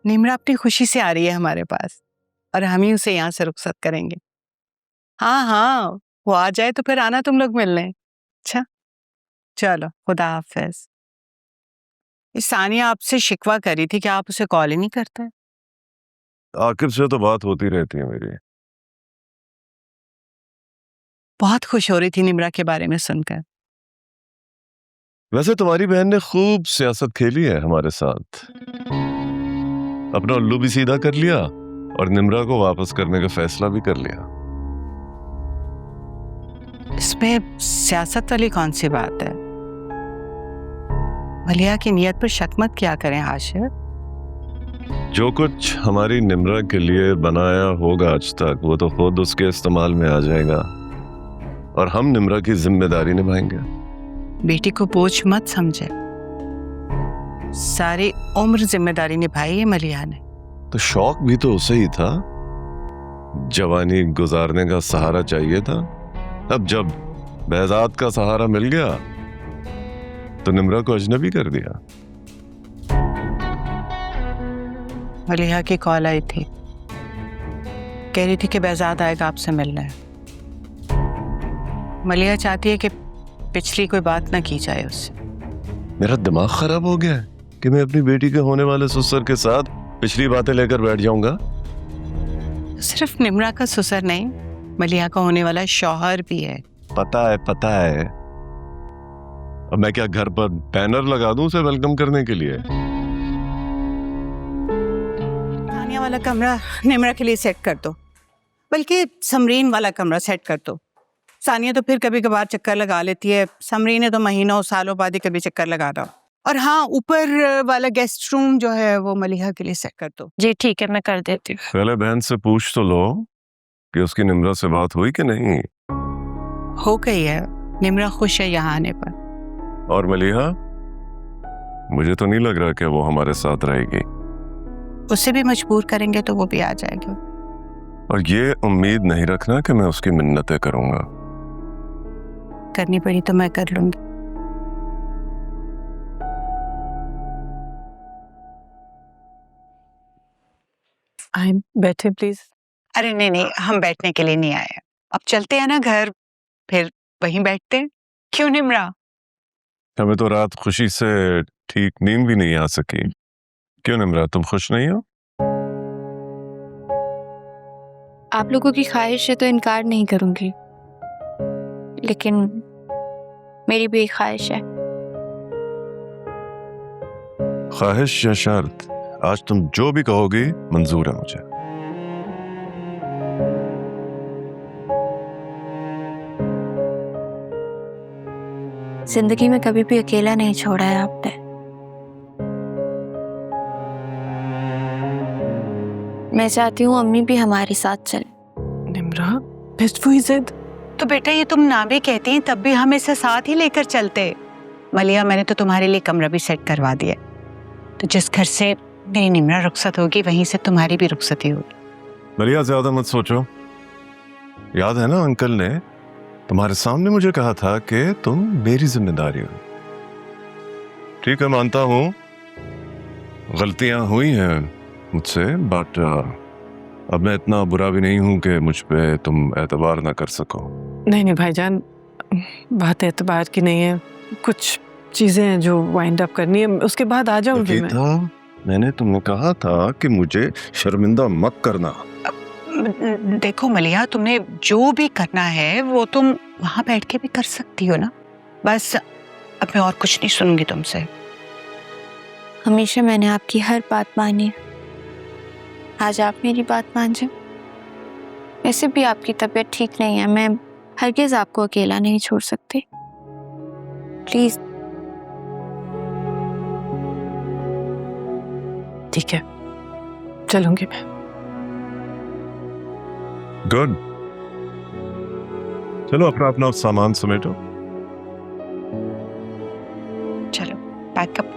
निम्रा अपनी खुशी से आ रही है हमारे पास और हम ही उसे यहाँ से रुखसत करेंगे। हाँ हाँ, वो आ जाए तो फिर आना तुम लोग मिलने। अच्छा चलो, खुदा हाफिज। सानिया आपसे शिकवा करी थी कि आप उसे कॉल ही नहीं करते। आखिर से तो बात होती रहती है मेरी। बहुत खुश हो रही थी निम्रा के बारे में सुनकर। वैसे तुम्हारी बहन ने खूब सियासत खेली है हमारे साथ, अपना उल्लू भी सीधा कर लिया और निम्रा को वापस करने का फैसला भी कर लिया। इसमें सियासत वाली कौन सी बात है? मलिया की नीयत पर शक मत किया करें हाशिर। जो कुछ हमारी निम्रा के लिए बनाया होगा आज तक, वो तो खुद उसके इस्तेमाल में आ जाएगा और हम निम्रा की जिम्मेदारी निभाएंगे। बेटी को बोझ मत समझे, सारी उम्र जिम्मेदारी निभाई है मलिया ने। तो शौक भी तो उसे ही था, जवानी गुजारने का सहारा चाहिए था। अब जब बहजाद का सहारा मिल गया तो निम्रा को अजनबी कर दिया। मलिहा की कॉल आई थी, कह रही थी कि बहजाद आएगा आपसे मिलने। मलिहा चाहती है कि पिछली कोई बात ना की जाए उससे। मेरा दिमाग खराब हो गया है कि मैं अपनी बेटी के होने वाले ससुर के साथ पिछली बातें लेकर बैठ जाऊंगा। सिर्फ निम्रा का ससुर नहीं, मलिहा का होने वाला शौहर भी है। पता है पता है। अब मैं क्या घर पर बैनर लगा दूं उसे वेलकम करने के लिए? तानिया वाला कमरा निम्रा के लिए सेट कर दो, बल्कि समरीन वाला कमरा सेट कर दो। सानिया तो फिर कभी कभार चक्कर लगा लेती है, समरीन ने तो महीनों सालों बाद ही कभी चक्कर लगा रहा। और हाँ, ऊपर वाला गेस्ट रूम जो है वो मलिहा के लिए सेट कर दो। जी ठीक है, मैं कर देती हूँ। पहले बहन से पूछ तो लो कि उसकी निम्रा से बात हुई कि नहीं। हो गई है, निम्रा खुश है यहाँ आने पर। और मलिहा, मुझे तो नहीं लग रहा कि वो हमारे साथ रहेगी। उसे भी मजबूर करेंगे तो वो भी आ जाएगी। और ये उम्मीद नहीं रखना कि मैं उसकी मिन्नतें करूंगा। करनी पड़ी तो मैं कर लूंगी। आई बैठे प्लीज। अरे नहीं नहीं, हम बैठने के लिए नहीं आए, अब चलते हैं ना घर, फिर वहीं बैठते हैं। क्यों निम्रा? हमें तो रात खुशी से ठीक नींद भी नहीं आ सकी। क्यों निम्रा, तुम खुश नहीं हो? आप लोगों की ख्वाहिश है तो इनकार नहीं करूंगी, लेकिन मेरी भी एक ख्वाहिश है। ख्वाहिश या शर्त, आज तुम जो भी कहोगी मंजूर है मुझे। जिंदगी में कभी भी अकेला नहीं छोड़ा है आपने। मैं चाहती हूँ अम्मी भी हमारे साथ चले। निम्रा, बेस्ट वही जिद। तो बेटा ये तुम ना भी कहती हैं तब भी हम इसे साथ ही लेकर चलते। मलिया, मैंने तो तुम्हारे लिए कमरा भी सेट करवा दिया, तो जिस घर से मेरी निम्रा रुखसत होगी वहीं से तुम्हारी भी रुखसती होगी। मलिया, ज्यादा मत सोचो। याद है ना अंकल ने तुम्हारे सामने मुझे कहा था कि तुम मेरी जिम्मेदारी हो। ठीक है, मानता हूं गलतियां हुई हैं मुझसे, बट अब मैं इतना बुरा भी नहीं हूं कि मुझ पे तुम एतबार ना कर सको। नहीं भाईजान, बात एतबार की नहीं है, कुछ चीजें हैं जो वाइंड अप करनी है, उसके बाद आ जाऊंगी मैं। मैंने तुम्हें कहा था कि मुझे शर्मिंदा मत करना। देखो मलिया, तुमने जो भी करना है वो तुम वहां बैठ के भी कर सकती हो ना। बस अब मैं और कुछ नहीं सुनूंगी तुमसे। हमेशा मैंने आपकी हर बात मानी है, आज आप मेरी बात मान जाओ। वैसे भी आपकी तबीयत ठीक नहीं है, मैं हरगिज आपको अकेला नहीं छोड़ सकती। प्लीज। ठीक है, चलूंगी मैं। गुड, चलो अपना अपना सामान समेटो। चलो पैकअप।